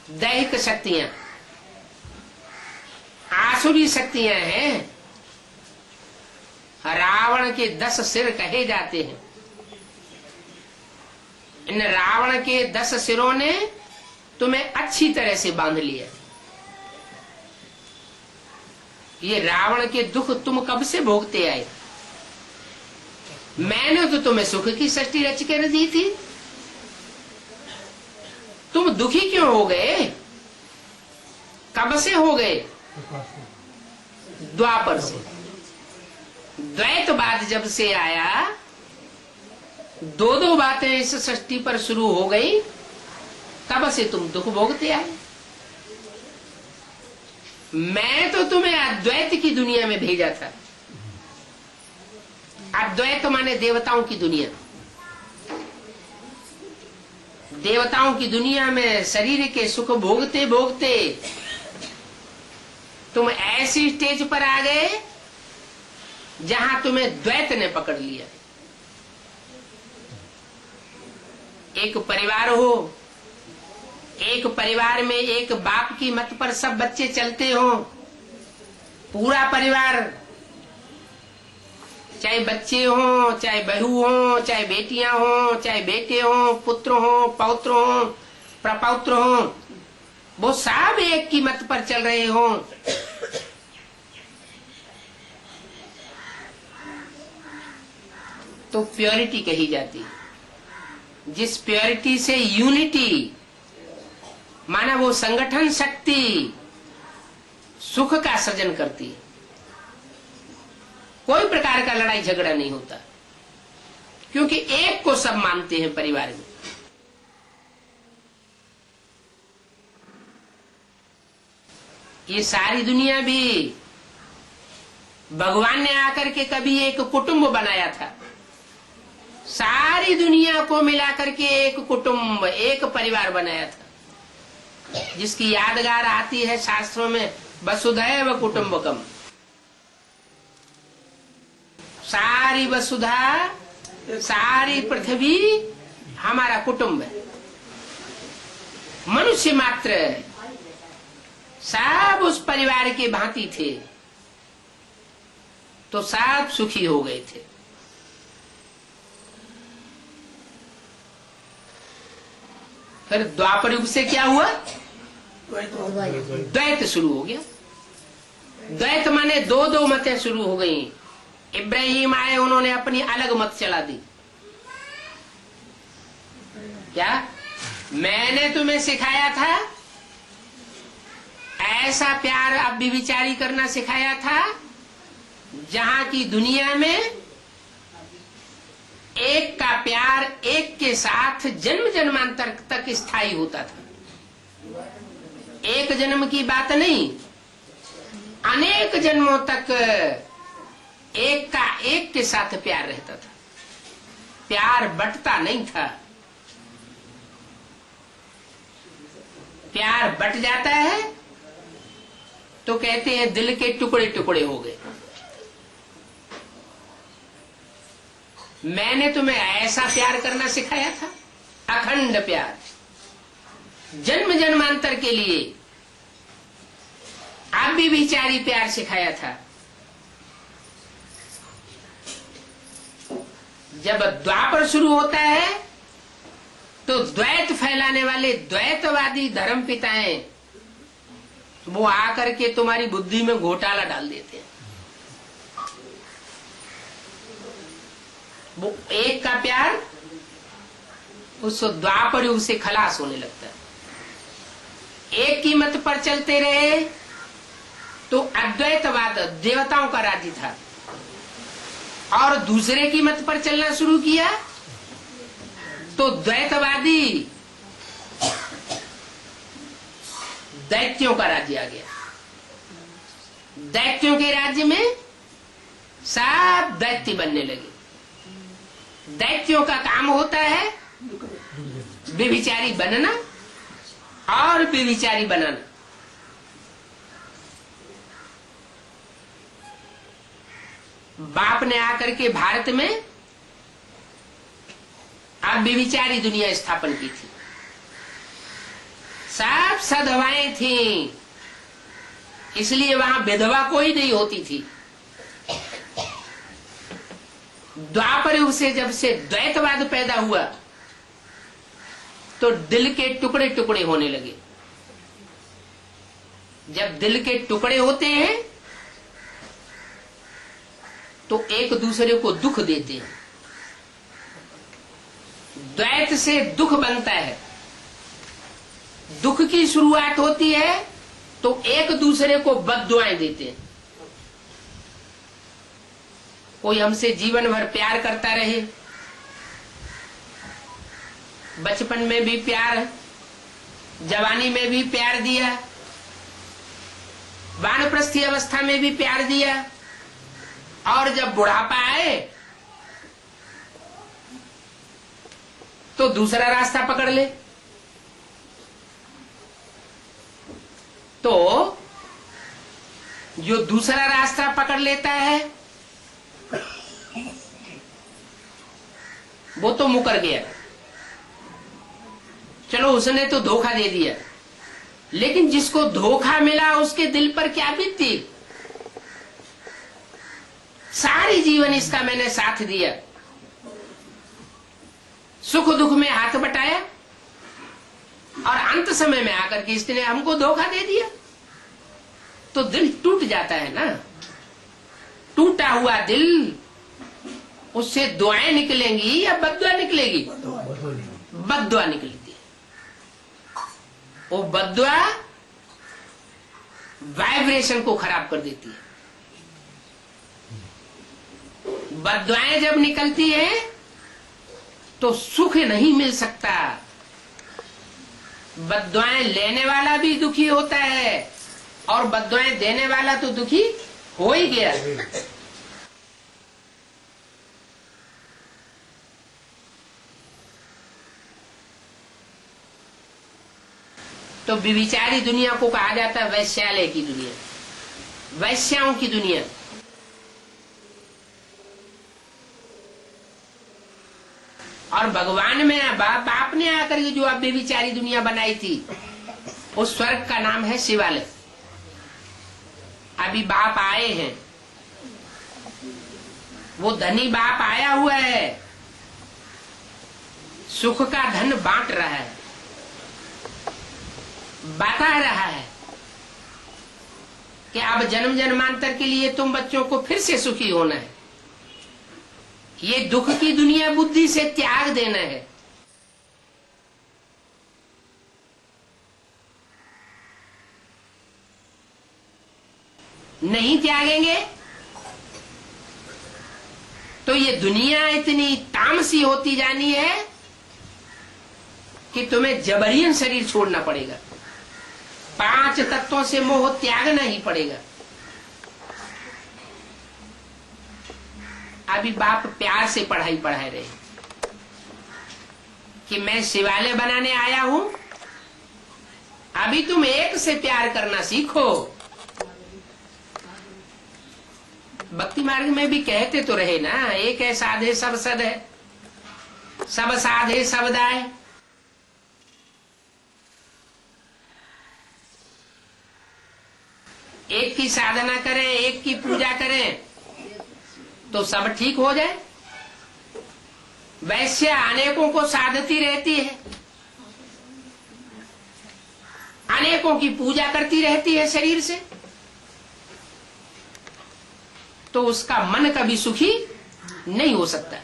दैहिक शक्तियां, आसुरी शक्तियां हैं। रावण के 10 सिर कहे जाते हैं। इन रावण के 10 सिरों ने तुम्हें अच्छी तरह से बांध लिया। ये रावण के दुख तुम कब से भोगते आए? मैंने तो तुम्हें सुख की सृष्टि रच कर दी थी। तुम दुखी क्यों हो गए? कब से हो गए? द्वापर से। द्वैतवाद जब से आया, दो बातें इस सृष्टि पर शुरू हो गई, तब से तुम दुख भोगते आए। मैं तो तुम्हें अद्वैत की दुनिया में भेजा था। अद्वैत माने देवताओं की दुनिया। देवताओं की दुनिया में शरीर के सुख भोगते भोगते तुम ऐसी स्टेज पर आ गए जहां तुम्हें द्वैत ने पकड़ लिया। एक परिवार हो, एक परिवार में एक बाप की मत पर सब बच्चे चलते हो। पूरा परिवार, चाहे बच्चे हो, चाहे बहू हो, चाहे बेटियां हो, चाहे बेटे हो, पुत्र हो, पौत्र हो, प्रपौत्र हो, वो सब एक की मत पर चल रहे हो। तो प्योरिटी कही जाती है। जिस प्योरिटी से यूनिटी माना वो संगठन शक्ति सुख का सृजन करती है। कोई प्रकार का लड़ाई झगड़ा नहीं होता, क्योंकि एक को सब मानते हैं परिवार में। ये सारी दुनिया भी भगवान ने आकर के कभी एक कुटुंब बनाया था। सारी दुनिया को मिलाकर के एक कुटुंब, एक परिवार बनाया था, जिसकी यादगार आती है शास्त्रों में, वसुधैव कुटुंबकम। सारी वसुधा, सारी पृथ्वी हमारा कुटुंब है। मनुष्य मात्र सब उस परिवार के भांति थे, तो सब सुखी हो गए थे। फिर द्वापर युग से क्या हुआ? द्वैत शुरू हो गया। द्वैत माने दो मतें शुरू हो गई। इब्राहिम आए, उन्होंने अपनी अलग मत चला दी। क्या मैंने तुम्हें सिखाया था? ऐसा प्यार अब भी विचारी करना सिखाया था जहां की दुनिया में एक का प्यार एक के साथ जन्म जन्मांतर तक स्थायी होता था। एक जन्म की बात नहीं, अनेक जन्मों तक एक का एक के साथ प्यार रहता था। प्यार बंटता नहीं था। प्यार बंट जाता है तो कहते हैं दिल के टुकड़े टुकड़े हो गए। मैंने तुम्हें ऐसा प्यार करना सिखाया था, अखंड प्यार, जन्म जन्मांतर के लिए। आप भी विचारी प्यार सिखाया था। जब द्वापर शुरू होता है तो द्वैत फैलाने वाले द्वैतवादी धर्म पिताएं वो आकर के तुम्हारी बुद्धि में घोटाला डाल देते हैं। वो एक का प्यार उस द्वापर युग से खलास होने लगता है। एक की मत पर चलते रहे तो अद्वैतवाद देवताओं का राज्य था, और दूसरे की मत पर चलना शुरू किया तो द्वैतवादी दैत्यों का राज्य आ गया। दैत्यों के राज्य में सब दैत्य बनने लगे। दैत्यों का काम होता है व्यभिचारी बनना और व्यभिचारी बनाना। बाप ने आकर के भारत में अब व्यभिचारी दुनिया स्थापन की थी। सब सधवाएं थी, इसलिए वहां विधवा कोई नहीं होती थी। द्वापर युग से जब से द्वैतवाद पैदा हुआ तो दिल के टुकड़े टुकड़े होने लगे। जब दिल के टुकड़े होते हैं तो एक दूसरे को दुख देते हैं। द्वैत से दुख बनता है। दुख की शुरुआत होती है तो एक दूसरे को बद्दुआएं देते हैं। कोई हमसे जीवन भर प्यार करता रहे, बचपन में भी प्यार, जवानी में भी प्यार दिया, वानप्रस्थी अवस्था में भी प्यार दिया, और जब बुढ़ापा आए तो दूसरा रास्ता पकड़ ले। तो जो दूसरा रास्ता पकड़ लेता है वो तो मुकर गया, चलो उसने तो धोखा दे दिया, लेकिन जिसको धोखा मिला उसके दिल पर क्या बीतती। सारी जीवन इसका मैंने साथ दिया, सुख दुख में हाथ बटाया, और अंत समय में आकर के इसने हमको धोखा दे दिया, तो दिल टूट जाता है ना। टूटा हुआ दिल, उससे दुआएं निकलेंगी या बद्दुआ निकलेगी? बद्दुआ निकलती है। वो बद्दुआ वाइब्रेशन को खराब कर देती है। बद्दुआएं जब निकलती है तो सुख नहीं मिल सकता। बद्दुआएं लेने वाला भी दुखी होता है और बद्दुआएं देने वाला तो दुखी हो ही गया। तो व्यभिचारी दुनिया को कहा जाता है वैश्यालय की दुनिया, वैश्याओं की दुनिया। और भगवान में बाप ने आकर के जो अब व्यभिचारी दुनिया बनाई थी, उस स्वर्ग का नाम है शिवालय। अभी बाप आए हैं, वो धनी बाप आया हुआ है, सुख का धन बांट रहा है, बता रहा है कि अब जन्म जन्मांतर के लिए तुम बच्चों को फिर से सुखी होना है। ये दुख की दुनिया बुद्धि से त्याग देना है। नहीं त्यागेंगे तो ये दुनिया इतनी तामसी होती जानी है कि तुम्हें जबरियन शरीर छोड़ना पड़ेगा। 5 तत्वों से मोह त्यागना ही पड़ेगा। अभी बाप प्यार से पढ़ाई पढ़ा रहे कि मैं शिवालय बनाने आया हूं, अभी तुम एक से प्यार करना सीखो। भक्ति मार्ग में भी कहते तो रहे ना, एक है साधे सब सद है, सब साधे सब दाय। एक की साधना करें, एक की पूजा करें तो सब ठीक हो जाए। वैसे अनेकों को साधती रहती है, अनेकों की पूजा करती रहती है शरीर से, तो उसका मन कभी सुखी नहीं हो सकता।